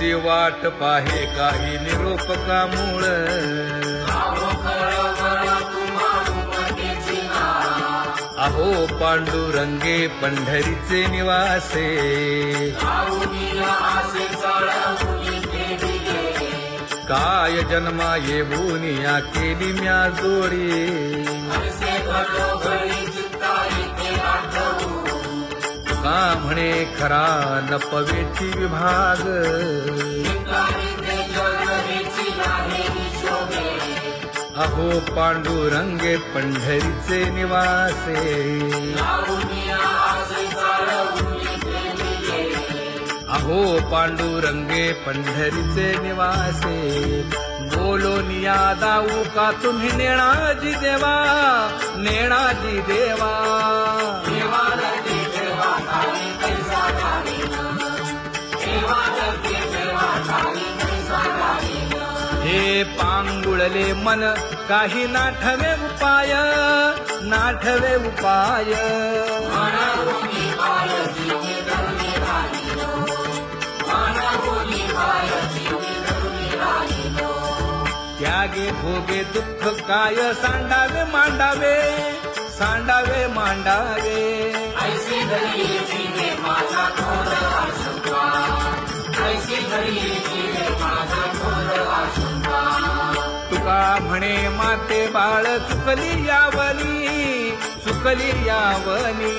तुझी वाट पाहे काही निरोप का मूळ अहो पांडुरंगे पंढरीचे निवासे काय जन्मा येऊन या केली म्या जोडी का म्हणे खरा नपवेची विभाग अहो पांडुरंगे पंढरीचे निवासे अहो पांडुरंगे पंढरीचे निवासे बोलो निया दाऊ का तुम्ही नेणाजी देवा नेणाजी देवा हे पांगुळले मन काही नाठवे उपाय नाठवे उपाय त्यागे भोगे दुःख काय सांडावे मांडावे सांडावे मांडावे तुका म्हणे माते बाळ चुकली यावनी चुकली यावनी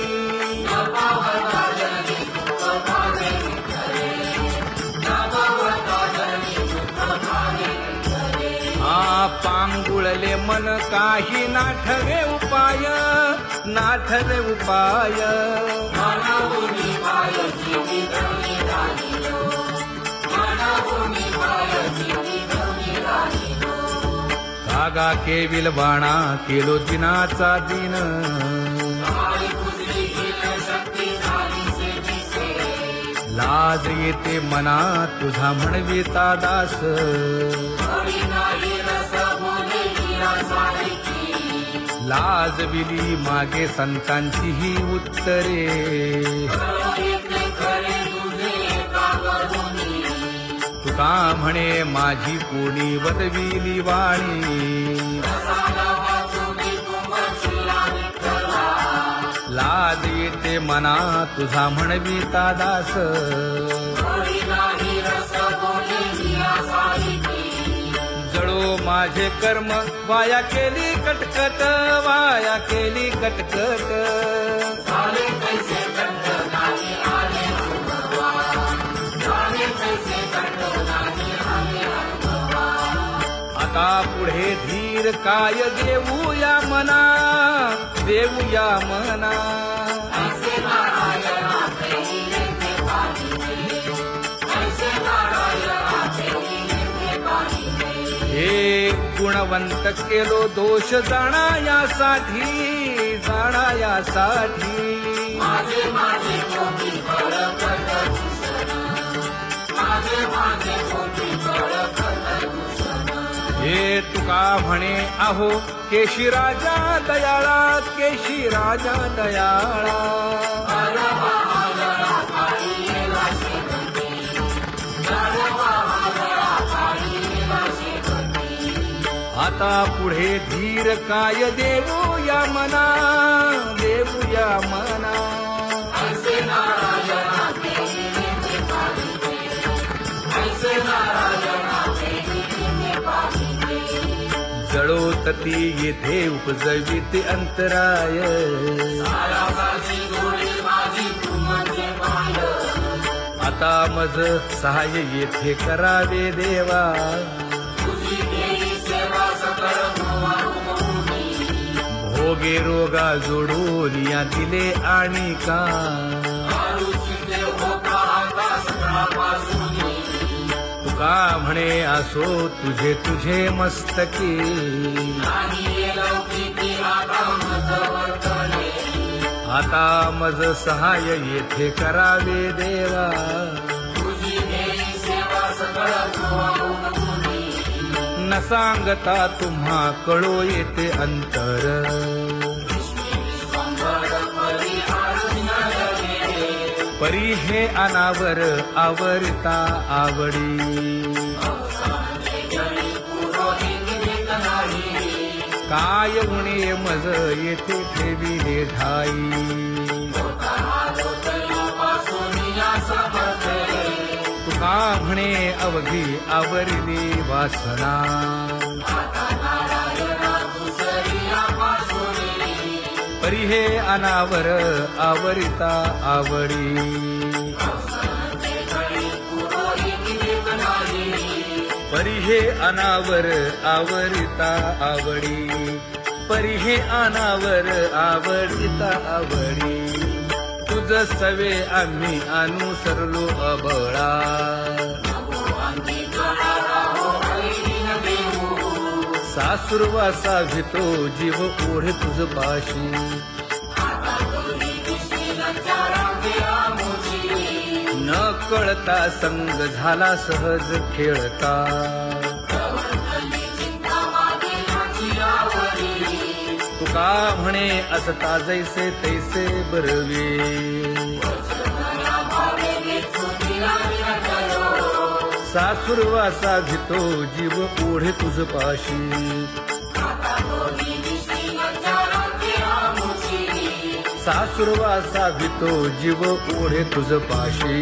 पांगुळले मन काही नाठवे उपाय नाठवे उपाय कागा केविल बाणा केलो दिनाचा दिन लाज येते मना तुझा म्हणविता दास लाज विली मागे संतांची ही उत्तरे तुका म्हणे माझी कोणी वदविली वाणी लाज येते मना तुझा म्हणविता दास जळो माझे कर्म वाया केली कटकट वाया केली कटकट आता पुढे धीर काय देऊया मना देऊया मना हे गुणवंत केलो दोष जाणायासाठी जाणायासाठी हे तुका म्हणे अहो केशी राजा दयाळा केशी राजा दयाळा आता पुढे धीर काय देऊया मना देऊया मना जळोतती येथे उपजविते अंतराय आता मज सहाय्य येथे करावे देवा भोगे रोगा जोडून या दिले आणि का तुका म्हणे असो तुझे तुझे मस्तकी आता मज सहाय येथे करावे देवा न सांगता तुम्हा कळो येते अंतर परी हे अनावर आवरता आवडी काय उणे मज येथे ठेविले ठाई तुका म्हणे अवघी आवरली वासना परी हे अनावर आवरिता आवडी परी हे अनावर आवरिता आवडी परी हे अनावर आवडिता आवडी तुझ सवे आम्ही अनुसरलो अबळा सासुरवासा भितो जीव ओढे तुझ पाशी न कळता संग झाला सहज खेळता तुका म्हणे असता जैसे तैसे बरवे सासुरवासा भितो जीव ओढे तुझ पाशी सासुरवासा भितो जीव ओढे तुझ पाशी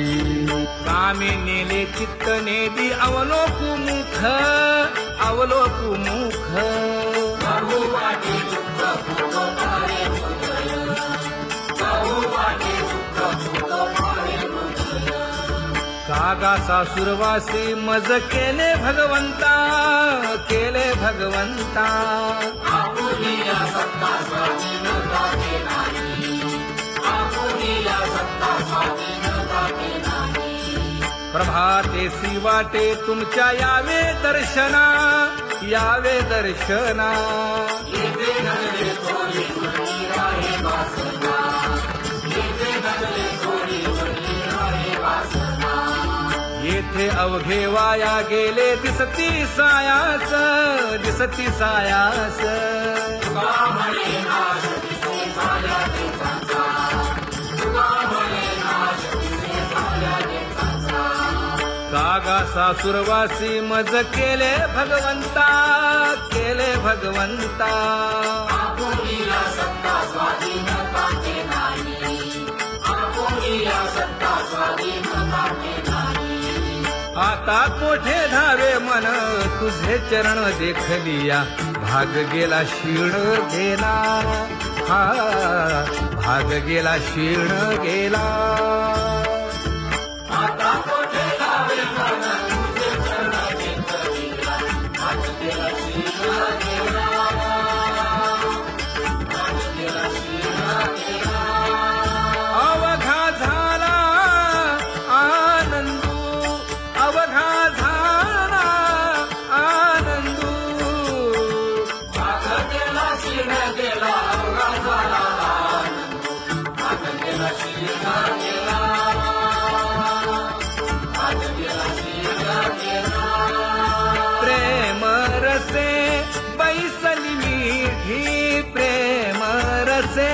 कामे नेले चित्त नेदी अवलोकु मुख अवलोकु मुख कागा सासुरवासी मज केले भगवंता केले भगवंता प्रभातेसी वाटे तुमच्या यावे दर्शना यावे दर्शना येथे अवघे वाया गेले दिसती सायास दिसती सायास कागा सासुरवासी मज केले भगवंता केले भगवंता आता कोठे धावे मन तुझे चरण देखलिया भाग गेला क्षीण गेला हा भाग गेला क्षीण गेला आता कोठे धावे मन तुझे चरण देखलिया भाग गेला क्षीण गेला भाग गेला क्षीण गेला अवघा झाला आनंद अवघा झाला आनंदू भाग गेला क्षीण गेला अवघा झाला आनंदू भाग गेला क्षीण गेला भाग गेला क्षीण गेला प्रेम रसे बैसली मीठी प्रेम रसे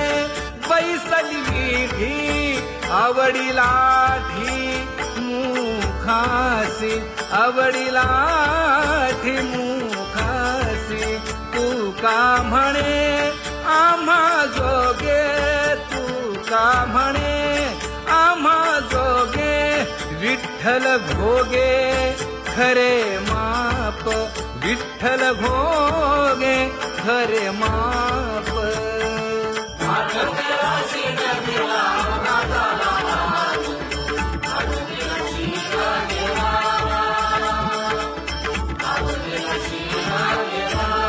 बैसली मीठी आवडीला ठी मुखासी आवडीला ठी मुखासी तू का म्हणे आम्हा जोगे तू का म्हणे आम्हा जोगे विठ्ठल भोगे खरे माप विठ्ठल भोगे खरे माप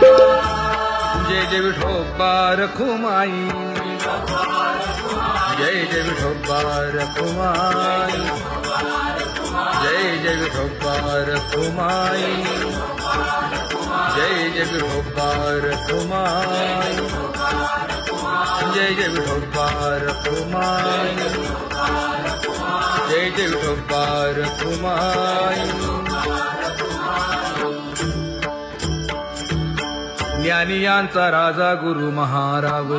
जय जय विठोबा रखुमाई जय जय विठोबा रखुमाई जय जय विठोबा रखुमाई जय जय विठोबा रखुमाई जय जय विठोबा रखुमाई जय जय विठोबा रखुमाई ज्ञानियांचा राजा गुरु महाराज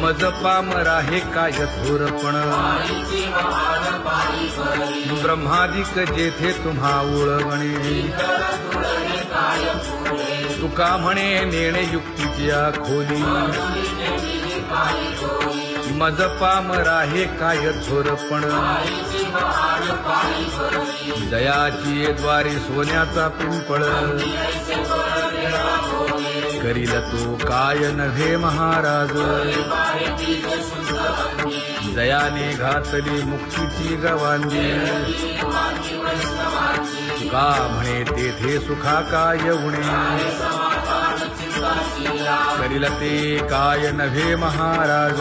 मज पामरा हे काय थोरपण माईची महान पायी भरी ब्रह्मादिक जेथे तुम्हा ओळवणे इतर तुळणे काय फुले तुका म्हणे नेणे युक्तीची खोली मजुरीने दिली पायी डोली मज पामरा हे काय थोरपण माईची महान पायी भरी दयाची द्वारे सोन्याचा पिंपळ ऐसे वर देवा भोले करील तो काय नव्हे महाराज पाय बीज शुद्ध अंगी दयाने घातली मुक्तीची गवांगी वाकी वैष्णवाची का म्हणे तेथे सुखा काय उणे समाधान चित्ताची करील ते काय नव्हे महाराज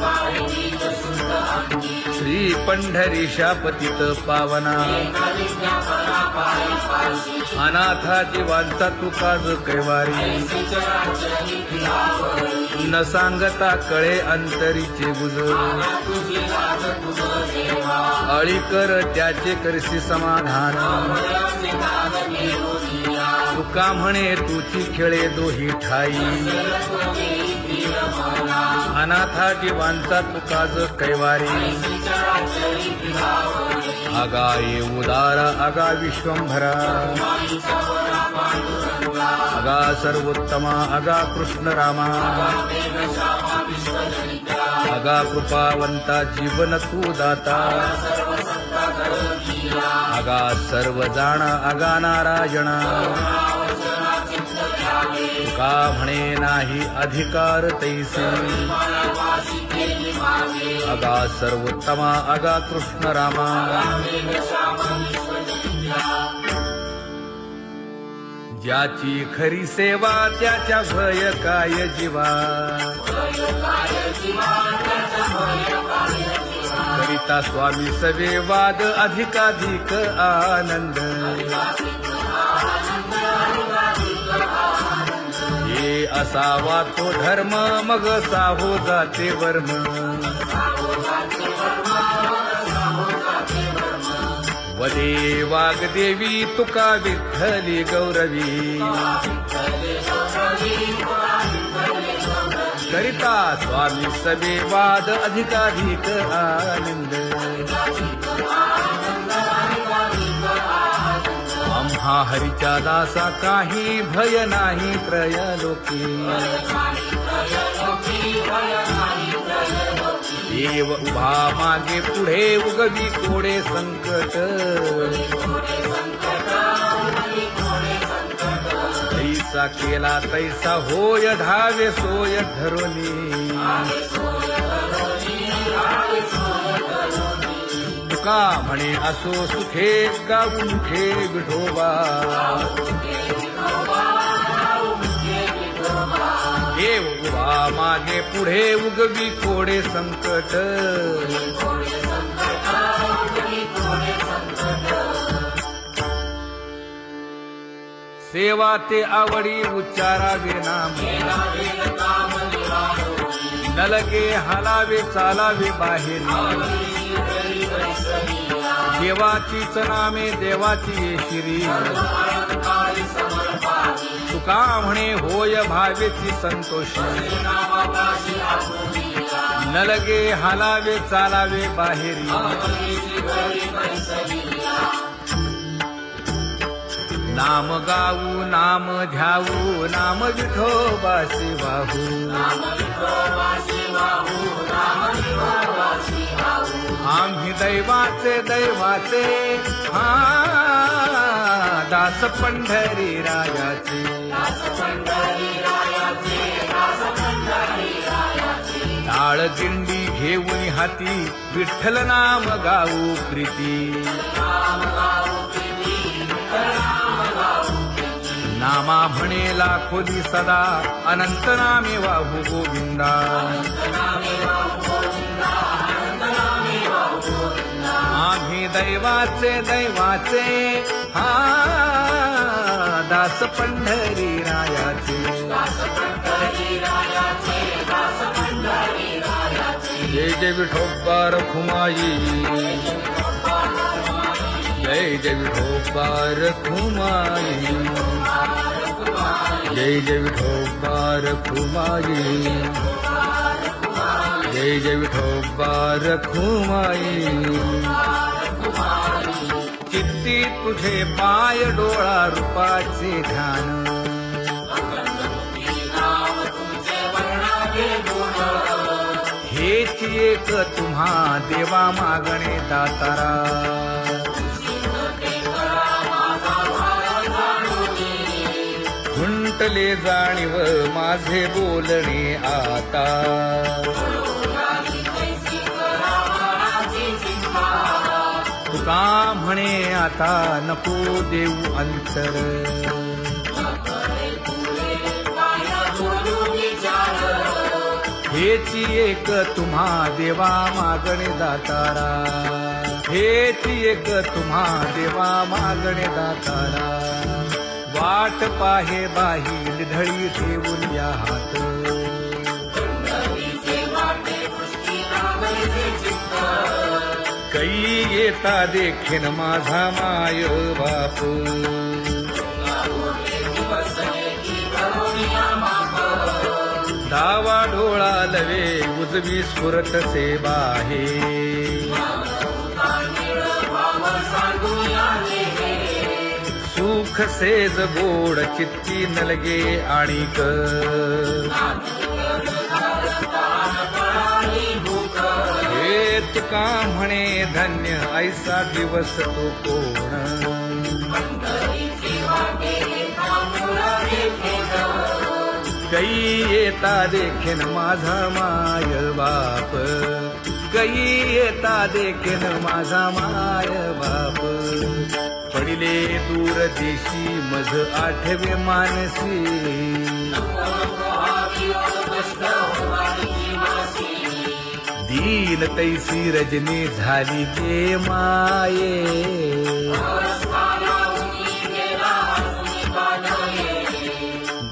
पाय बीज शुद्ध अंगी श्री पंढरीशा पतित पावना कलिज्ञा परा पाय पाशी अनाथा जीवांचा तुकाज कैवारी चराचरी फिरावरी न सांगता कळे अंतरीचे गुज तुझी लाज तुझ देवा अळी कर त्याचे करशी समाधान वयाचे नाद मेरुनिया तुका म्हणे तुची खेळे दोही ठाई तुझी प्रिय मना अनाथा जीवांचा तुकाज कैवारी चराचरी फिरावरी आगा ये उदार आगा विश्वंभरा माईचा वरा पांडुरंगा आगा सर्वोत्तमा आगा कृष्ण रामा मेघश्यामा विश्वजनिता आगा कृपावंता जीवन तू दाता सर्व सत्ता धरतीया आगा सर्व जाण आगा नारायणा वचना चित्त ध्याने तुका म्हणे नाही अधिकार तैसे मायावासी केली मागे आगा सर्वोत्तमा आगा कृष्ण रामा मेघश्यामा विश्वजनिता ज्याची खरी सेवा त्याच्या भय काय जीवा करिता स्वामी सवे वाद अधिकाधिक आनंद हे असावा तो धर्म मग साहो जाते वर्म वदे वाग्देवी तुका विठ्ठली गौरवी करिता स्वामी सवे वाद अधिकाधिक आनंद आम्हा हरीच्या दासा काही भय नाही त्रयलोकी देव उभा मागे पुढे उगवी कोडे संकट तैसा केला तैसा होय धावे सोय धरोनी तुका म्हणे असो सुखे गाऊन ठे विठोबा देव उभा मागे पुढे उगवी कोडे संकट सेवा ते आवडी उच्चारावे नाम नलगे हालावे चालावे बाहेरी देवाचीच नामे देवाची शिरी तुका म्हणे होय भावेची संतोषी नलगे हालावे चालावे बाहेरी नाम गाऊ नाम ध्याऊ नाम विठोबासी वाहू आम्ही दैवाचे हा दास पंढरी रायाचे टाळ दिंडी घेऊन हाती विठ्ठल नाम गाऊ प्रीती नामा म्हणेला खोली सदा अनंत नामे वाहू गोविंदा आम्ही दैवाचे हा दास पंढरी रायाचे जय जय विठोबा रखुमाई जय जय विठोबा रखुमाई जय जय विठोबा रखुमाई जय जय विठोबा रखुमाई चित्ती तुझे पाय डोळा रूपाचे ध्यान हेच एक तुम्हा देवा मागणे दातारा खुंटले जाणीव माझे बोलणे आता तुका म्हणे आता नको देऊ अंतर हेची एक तुम्हा देवा मागणे दातारा हेची एक तुम्हा देवा मागणे दातारा वाट पाहे बाही ढळी ठेवून या हात कै येता देखीन माझा माय बाप डावा डोळा लवे उजवी स्फुरत से बाहे सुख सेज गोड चित्ती नलगे आणिक हे तुका म्हणे धन्य ऐसा दिवस तो कोण कै येता देखीन माझा माय बाप कै येता देखीन माझा माय बाप पडिले दूर देशी मज आठवे मानसी दीन तैसी रजनी झाली गे माये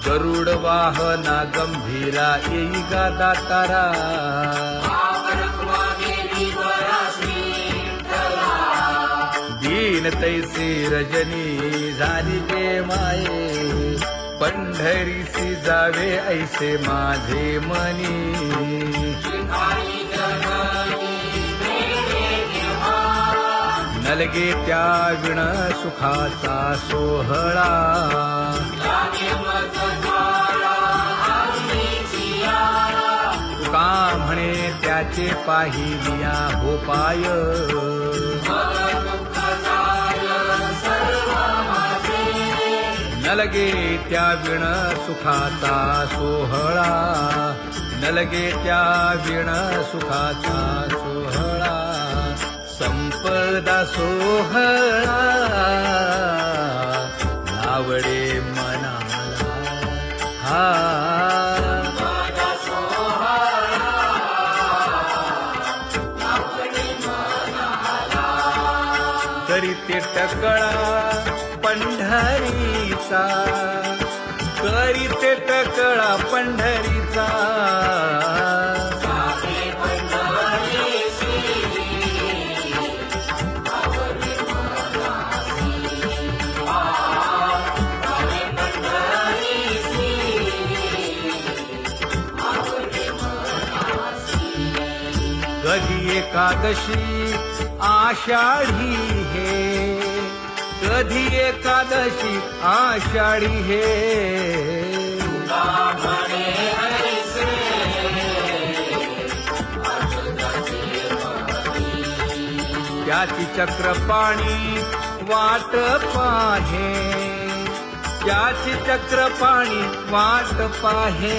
गरुड वाहना गंभीरा येई गा दातारा दीन तैसी रजनी झाली गे माये पंढरीसी जावे ऐसे माझे मनी नलगे त्या विण सुखाचा सोहळा तुका म्हणे त्याचे पाहिलिया हो पाय नलगे त्या विण सुखाचा सोहळा नलगे त्या विण सुखाचा सोहळा संपदा सोहळा नावडे मनाला हा करीते टकळा पंढरीचा करीते टकळा पंढरीचा कधी एकादशी आषाढी हे कधी एकादशी आषाढी हे त्याची चक्रपाणी वाट पाहे त्याची चक्रपाणी वाट पाहे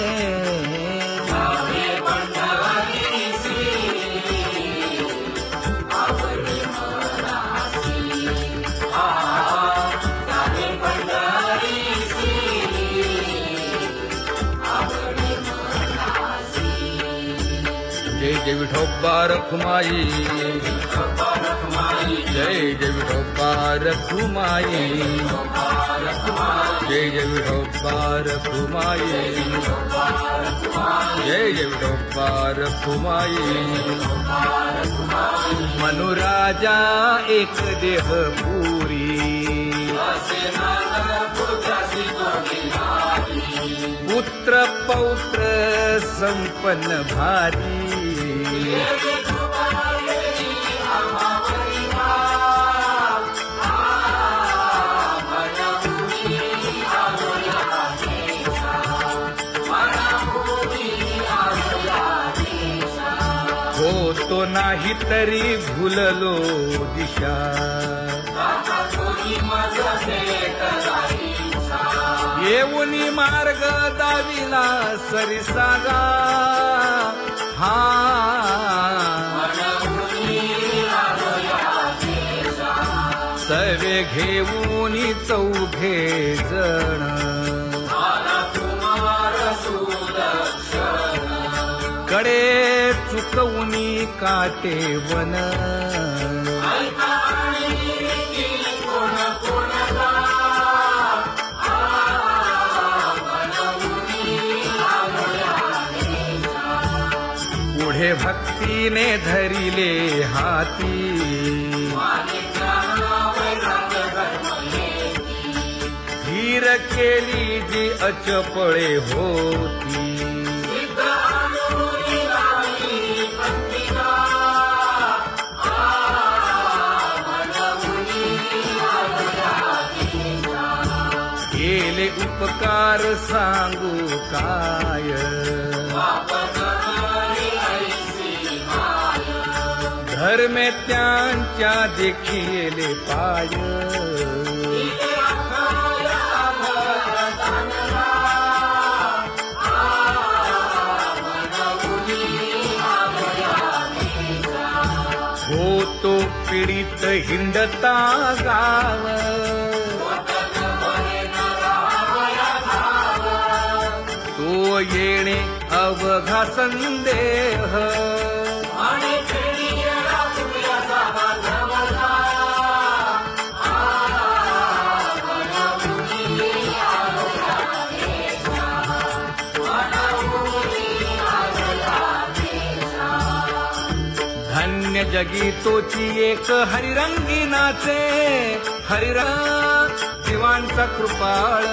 जय जय विठोबा रखुमाई जय जय विठोबा रखुमाई जय जय विठोबा रखुमाई जय जय विठोबा रखुमाई मनुराजा एक देह पुरी पुत्र पौत्र संपन्न भारी होतो नाही तरी भुललो दिशा, येऊनी मार्ग दाविला सरिसागा हा सवे घेऊनी चौघे जण कडे चुकवूनी काटे वन पुढे भक्तीने धरिले हाती धीर केली जी अचपळे होती केले उपकार सांगू काय धर्मे त्यांच्या देखिले पाय होतो पीडित हिंडता गाव तो येणे अवघा संदेह धन्य जगी तोची एक हरिरंगी नाचे हरिरंग जीवांचा कृपाळ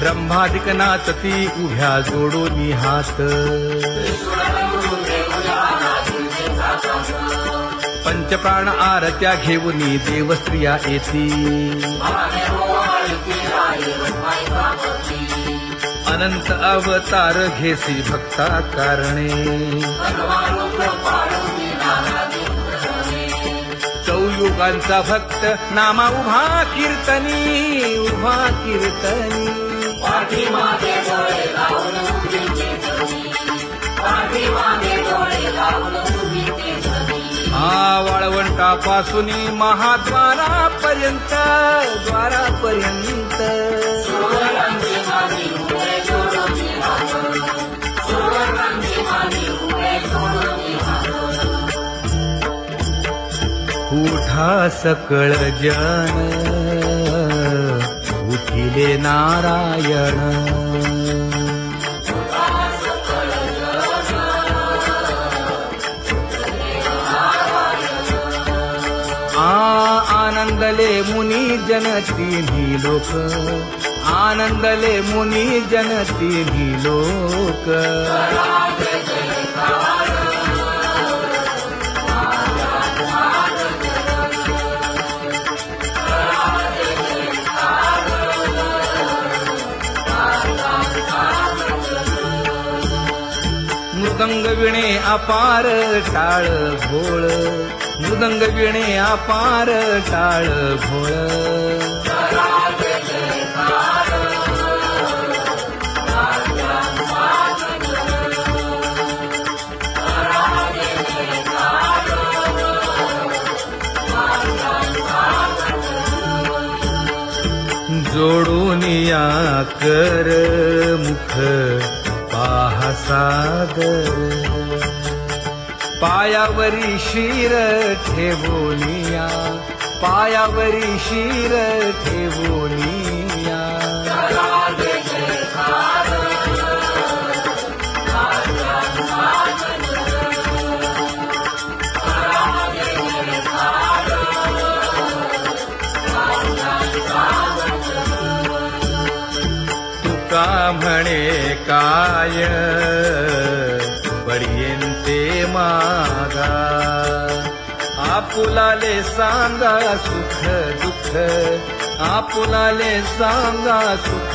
रंभाधिक नाचती उभ्या जोडोनी हात पंचप्राण आरत्या घेऊनी देवस्त्रिया येती अनंत अवतार घेसी भक्ता कारणे चौयुगांचा भक्त नामा उभा कीर्तनी उभा कीर्तनी वाळवंटापासून महाद्वारापर्यंत द्वारापर्यंत उठा सकळ जन उठिले नारायण आनंदले मुनी जन तिन्ही लोक आनंदले मुनी जन तिन्ही लोक मृदंग विणे अपार टाळ भोळ मृदंग विणे अपार टाळ भोळ जोडून या कर मुख पाहा सागर पायावरी शिर ठेवोनिया पायावरी शिर ठेवोनिया पाय पर्यंते मागा आपुलाले सांगा सुख दुःख आपुलाले सांगा सुख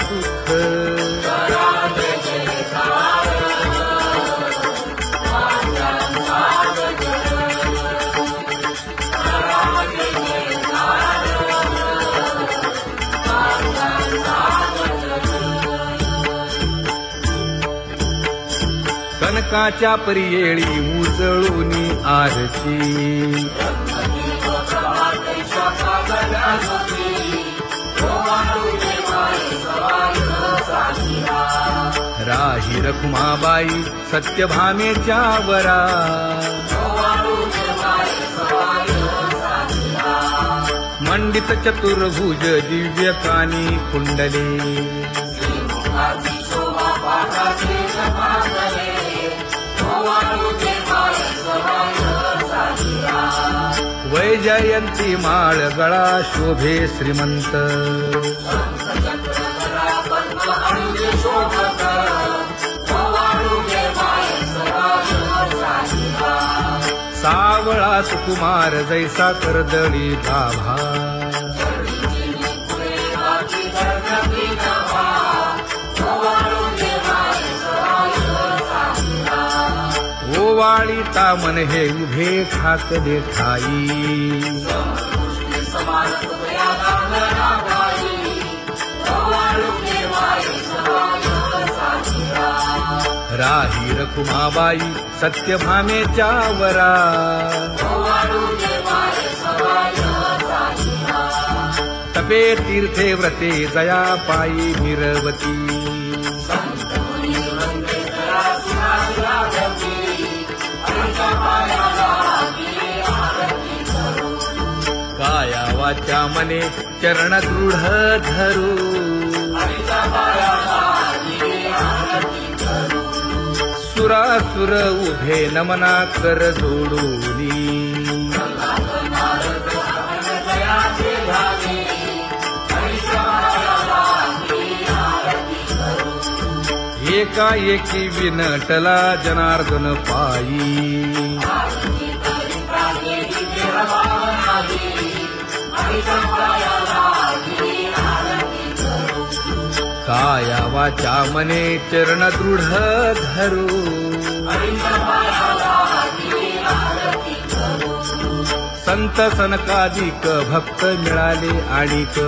दुःख कनकाच्या परियेळी उजळूनी आरती राही रखुमाबाई सत्यभामेच्या वरा मंडित चतुर्भुज दिव्य कानी कुंडले वैजयंती माळ गळा शोभे श्रीमंत सावळा सुकुमार जैसा कर्दळी गाभा ओवाळी तामन हे उभे ठाकले ठाई राही रखुमाबाई सत्यभामेच्या वरा तपे तीर्थे व्रते जया पायी मिरवती काया वाचा मने चरण दृढ धरू सुरासुर उभे नमना कर जोडूनी एकाएकी विनटला जनार्दन पायी काया वाचा मने चरण दृढ धरू संत सनकादिक भक्त मिळाले आणिक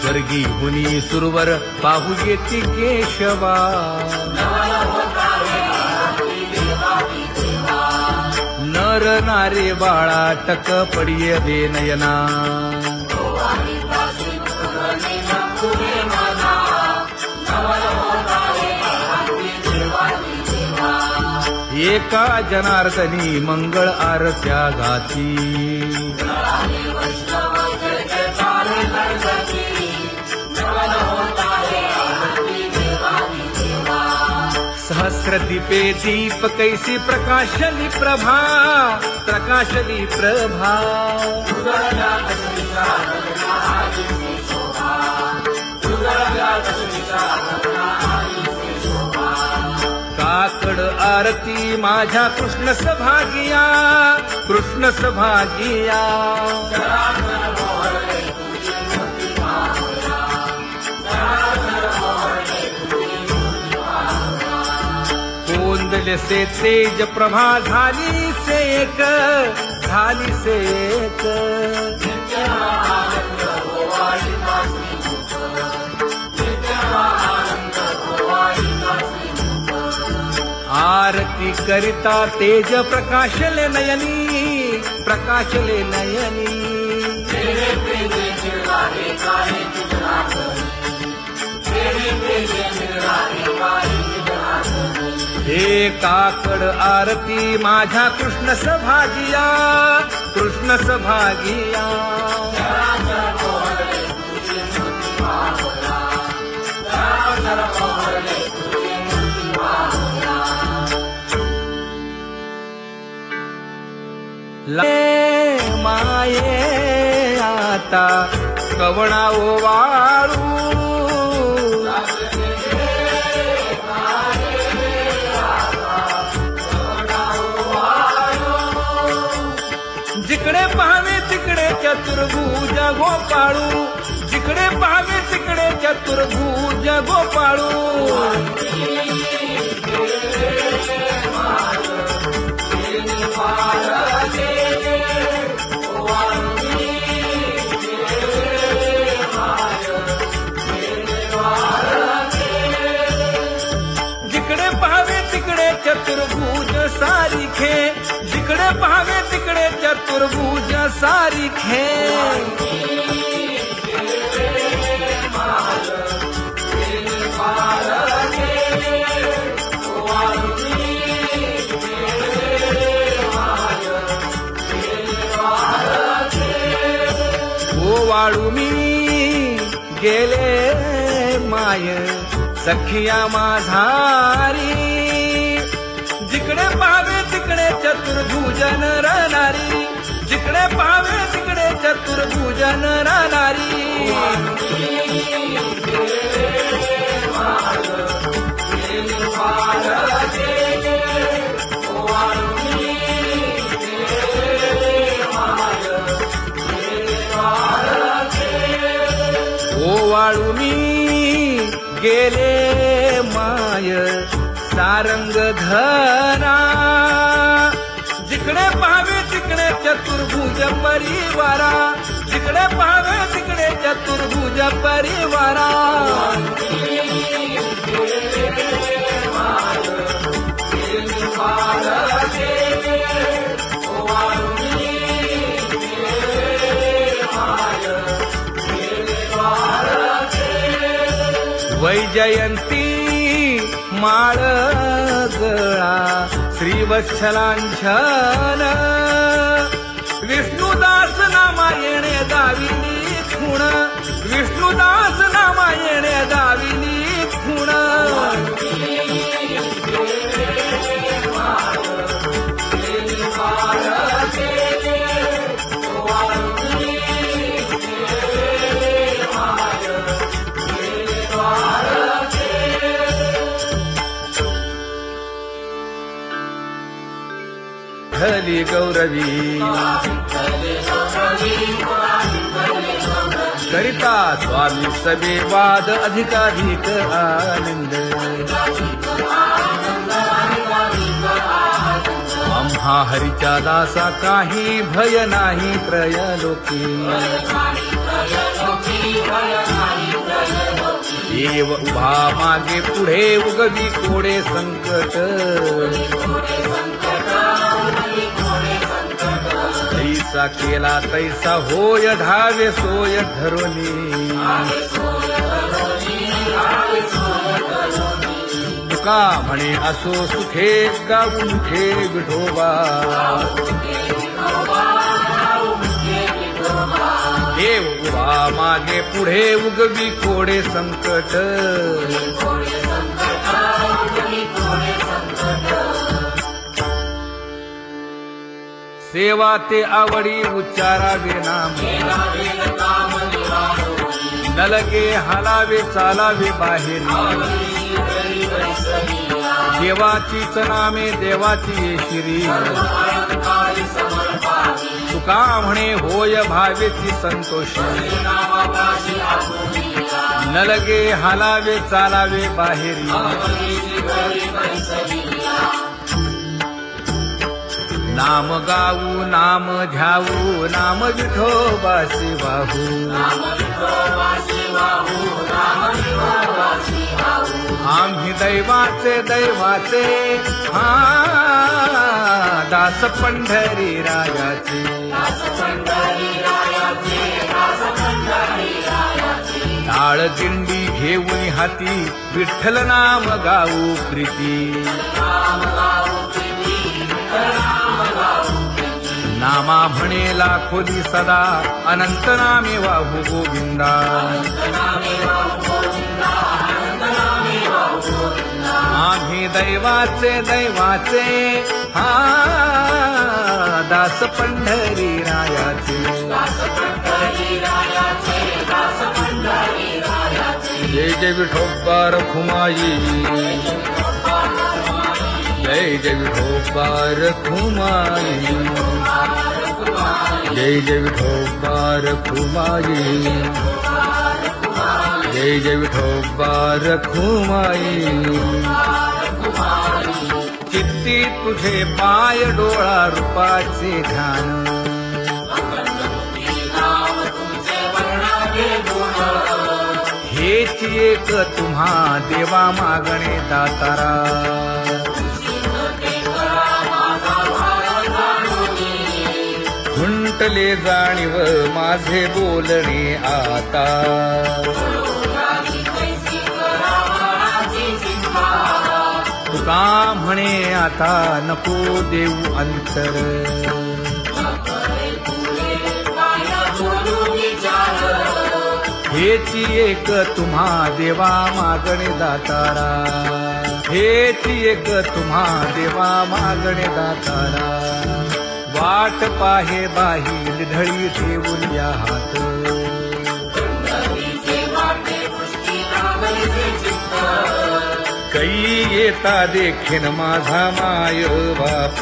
स्वर्गी हुनी सुरवर पाहू येती केशवा नर नारे बाळा टक पडिय बेनयना एका जनार्दनी मंगळ आरत्या गाती सहस्र दीपे दीप कैसी प्रकाशली प्रभा प्रकाशली प्रभा काकड आरती माझ्या कृष्ण सभागिया कृष्ण सभागिया कोंदले से तेज प्रभा झाली से एक झाली से एक आरती करिता तेज प्रकाशले नयनी प्रकाशले नयनी हे काकड आरती माझ्या कृष्ण सभागिया कृष्ण सभागिया ले ये आता कवणा ओवाळू जिकडे पाहावे तिकडे चतुर्भुज गोपाळू जिकडे पाहावे तिकडे चतुर्भुज गोपाळू जिकडे पाहावे तिकडे चतुर्भुज सारिखे जिकडे पाहावे तिकडे चतुर्भुज सारिखे वाळू मी गेले माय सखिया माझारी जिकडे पाहावे तिकडे चतुर्भुजन राहणारी जिकडे पाहावे तिकडे चतुर्भुजन राहणारी वाळू मी गेले माय सारंग धरा जिकडे पाहावे तिकडे चतुर्भुज परिवारा जिकडे पाहावे तिकडे चतुर्भुज परिवारा वैजयंती माळ गळा श्रीवत्सलांछन विष्णुदास नामायणे दाविनी खूण विष्णुदास नामायणे दाविनी खूण विठ्ठली गौरवी करिता स्वामी सबे वाद अधिकाधिक आनंद आम्हा हरीच्या दासा काही भय नाही त्रयलोकी देव उभा मागे पुढे उगवी कोडे संकट तैसा केला तैसा होय धावे सोय धरोनी तुका म्हणे असो सुखे गाऊन ठे विठोबा देव उभा मागे पुढे उगवी कोडे संकट सेवा ते आवडी उच्चारावे नाम न लगे हालावे चालावे बाहेर देवाचीच नामे देवाची शिरी तुका म्हणे होय भावेची संतोषी न लगे हालावे चालावे बाहेरी नाम गाऊ नाम ध्याऊ नाम विठोबासी वाहू आम्ही दैवाचे हा दास पंढरी रायाचे टाळ दिंडी घेऊन हाती विठ्ठल नाम गाऊ प्रीती नामा म्हणेला खोली सदा अनंत नामे वाहू गोविंदा आम्ही दैवाचे दैवाचे हा दास पंढरी रायाचे जय जय विठोबा रखुमाई जय जय विठोबा रखुमाई जय जय विठोबा रखुमाई जय जय विठोबा रखुमाई चित्ती तुझे पाय डोळा रूपाचे ध्यान हेच एक तुम्हा देवा मागणे दातारा खुंटले जाणीव माझे बोलणे आता तुका म्हणे आता नको देऊ अंतर हेची एक तुम्हा देवा मागणे दातारा हेची एक तुम्हा देवा मागणे दातारा वाट पाहे बाही ढळी ठेवून या हात कै येता देखीन माझा माय बाप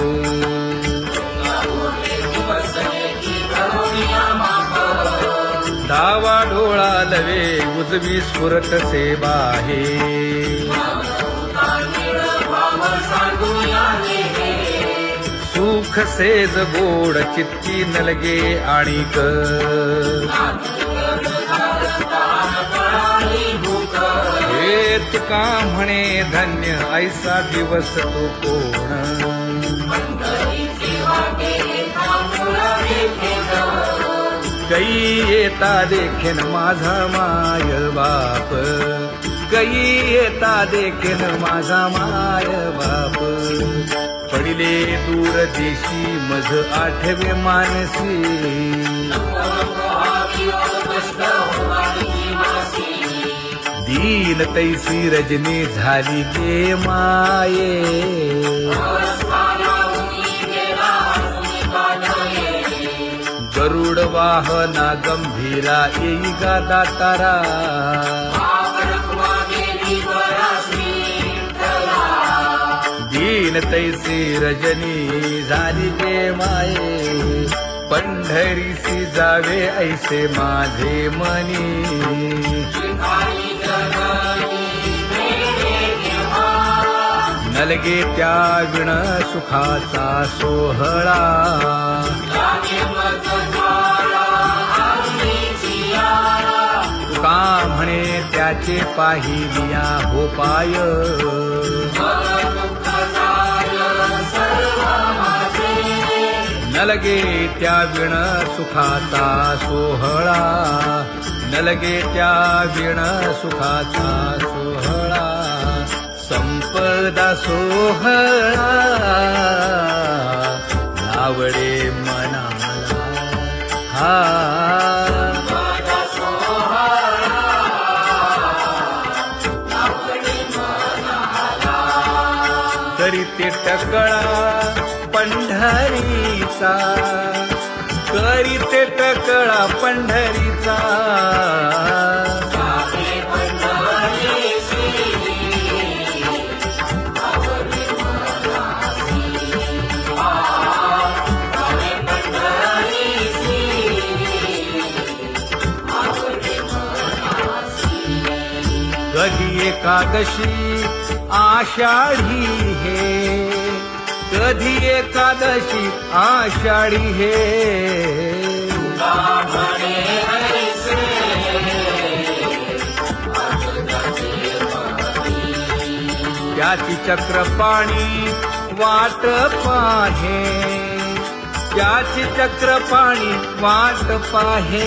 डावा डोळा लवे उजवी स्फुरत से बाहे सुख सेज गोड चित्ती नलगे आणिक हे तुका म्हणे धन्य ऐसा दिवस तो कोण कै येता देखीन माझा माय बाप कै येता देखीन माझा माय बाप पडिले दूर देशी मज आठवे मानसी दीन तैसी रजनी झाली गे माये गरुड वाहना गंभीरा येई गा दातारा दीन तैसी रजनी झाली गे माये पंढरीसी जावे ऐसे माझे मनी नलगे त्या विण सुखाचा सोहळा तुका म्हणे त्याचे पाहिलिया हो पाय नलगे त्या विण सुखाचा सोहळा नलगे त्या विण सुखाचा सोहळा संपदा सोहळा आवडे मनाला हा करीते टकळा पंढरीचा करीते टकळा पंढरीचा कधी एकादशी आषाढी हे कधी एकादशी आषाढी हे त्याची चक्रपाणी वाट पाहे त्याची चक्रपाणी वाट पाहे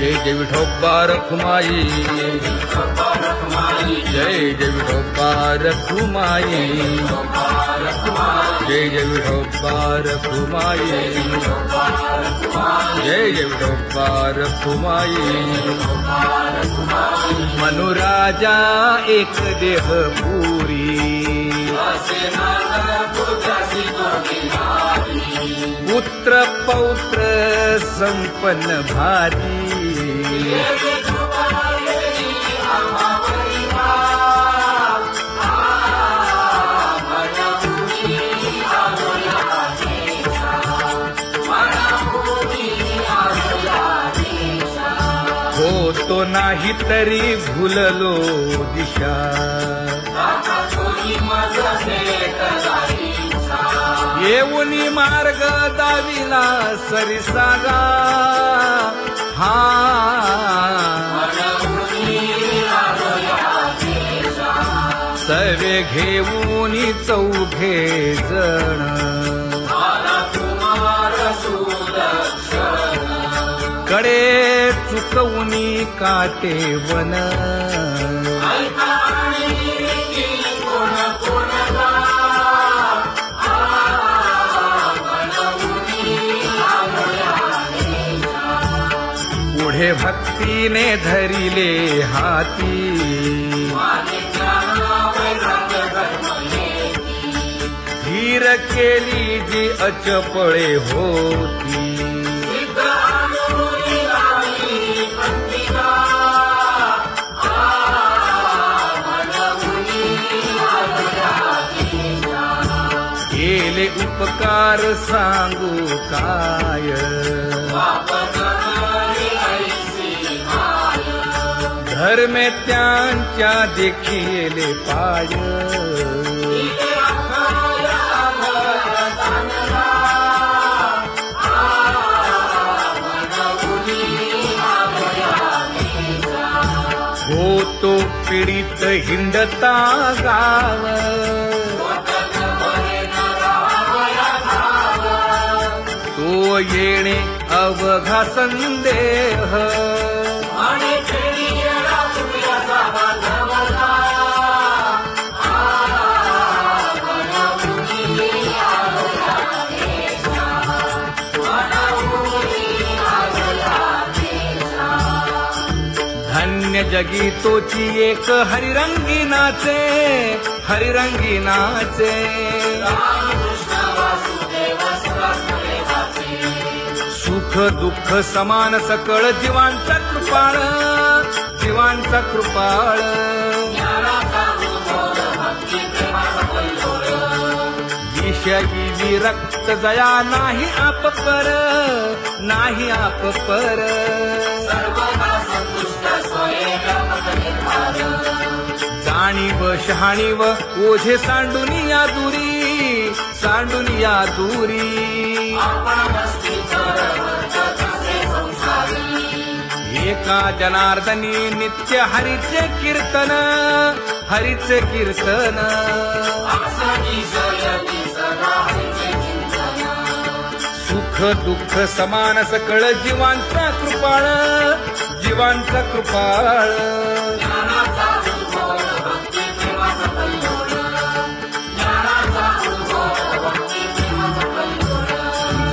जय जय विठोबा रखुमाई जय जय विठोबा रखुमाई जय जय विठोबा रखुमाई जय जय विठोबा रखुमाई मनुराजा एक देह पुरी पुत्र पौत्र संपन्न भारी तो नाही तरी भुललो दिशा येऊनी मार्ग दाविला सरिसागा हा सवे घेऊनी चौघे जण कडे चुकवूनी काटे वन पुढे भक्तीने धरिले हाती धीर केली जी अचपळे होती केले उपकार सांगू काय धर्मे त्यांच्या देखिले पाय होतो पीडित हिंडता गाव तो येणे अवघा संदेह धन्य जगी तोची एक हरिरंगी नाचे हरिरंगी नाचे सुख दुःख समान सकळ जीवांचा कृपाळ जीवांचा कृपाळ विषयी विरक्त जया नाही आप पर नाही आप पर जाणीव शहाणीव ओझे सांडुनिया दूरी एका जनार्दनी नित्य हरीचे कीर्तन सुख दुःख समान सकळ जीवांचा कृपाळ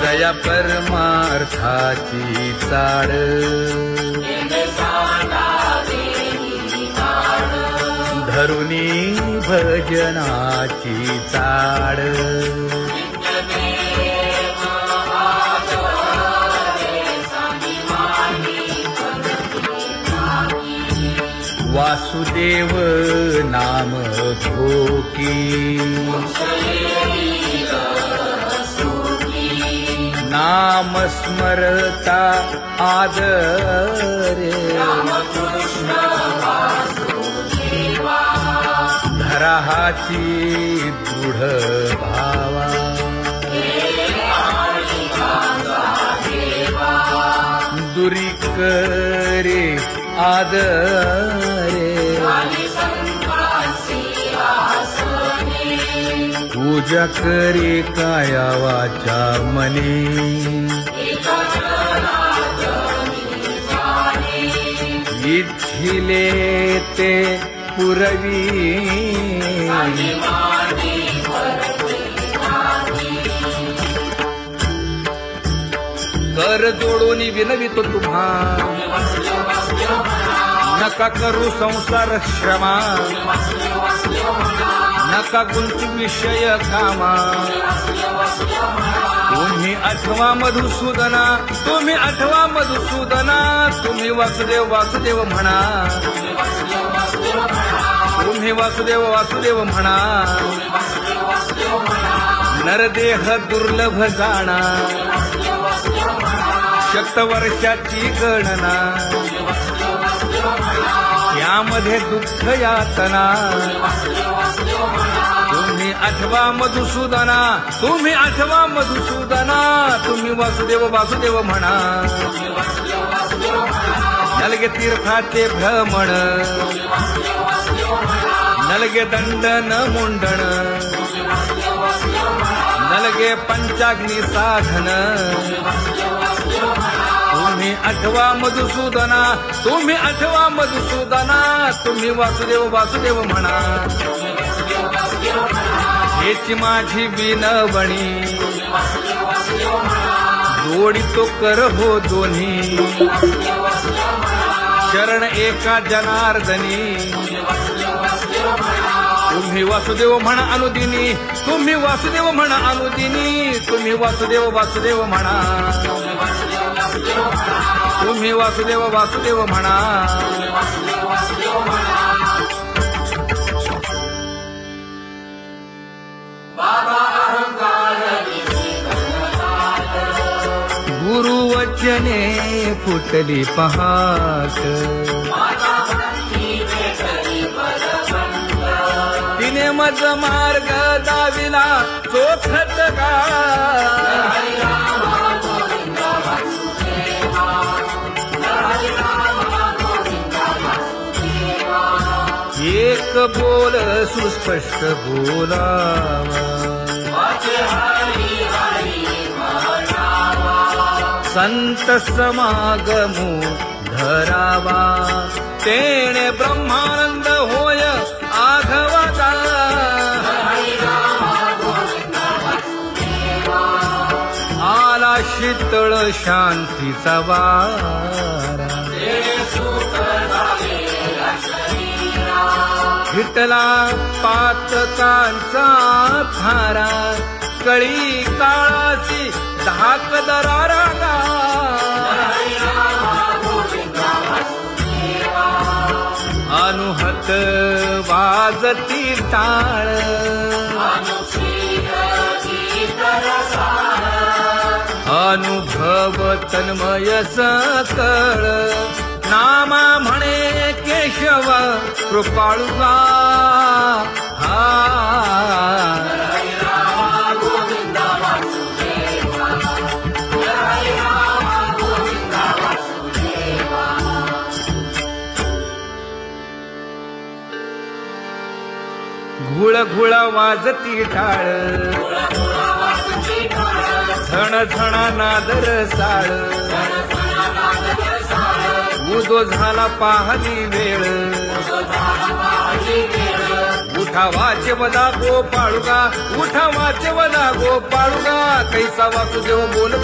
जया परमार्थाची चाड धरुनी भजनाची चाड वासुदेव नाम घोकी नाम स्मरता आदरे धराहाची दृढ भावा दुरी करे आदरे पूजा करे काया वाचा मने इच्छिले ते पुरवी कर जोडून विनवितो तुम्हा नका करू संसार श्रमा नका गुंतू विषय कामा तुम्ही आठवा मधुसूदना तुम्ही आठवा मधुसूदना तुम्ही वासुदेव वासुदेव म्हणा तुम्ही वासुदेव वासुदेव म्हणा नरदेह दुर्लभ जाणा शतवर्षाची गणना यामध्ये दुःख यातना तुम्ही आठवा मधुसूदना तुम्ही आठवा मधुसूदना तुम्ही वासुदेव वासुदेव म्हणा नलगे तीर्थाचे भ्रमण नलगे दंडन मुंडण नलगे पंचाग्नी साधन तुम्ही आठवा मधुसूदना तुम्ही आठवा मधुसूदना तुम्ही वासुदेव वासुदेव म्हणा हेची माझी विनवणी जोडितो कर हो दोन्ही शरण एका जनार्दनी तुम्ही वासुदेव म्हणा अनुदिनी तुम्ही वासुदेव म्हणा अनुदिनी तुम्ही वासुदेव वासुदेव म्हणा तुम्ही वासुदेव वासुदेव म्हणा गुरुवचने फुटली पहाट तिने मज मार्ग दाविला चोखत का एक बोल सुस्पष्ट बोलावा संत समागमू धरावा तेणे ब्रह्मानंद होय आघवाचा आला शीतळ शांतीचा वारा विठला पातकांचा थारा कळी काळाची धाक दरारा अनुहत वाजती टाळ अनुभव तन्मय सकळ नामा म्हणे केशव कृपाळुगा घुळ घुळ वाजती टाळ झण झण नादर साळ उदो झाला पाहली वेळ उठा वाचे वदा गोपाळुगा उठा वाचे वदा गोपाळुगा कैसा वासुदेव बोल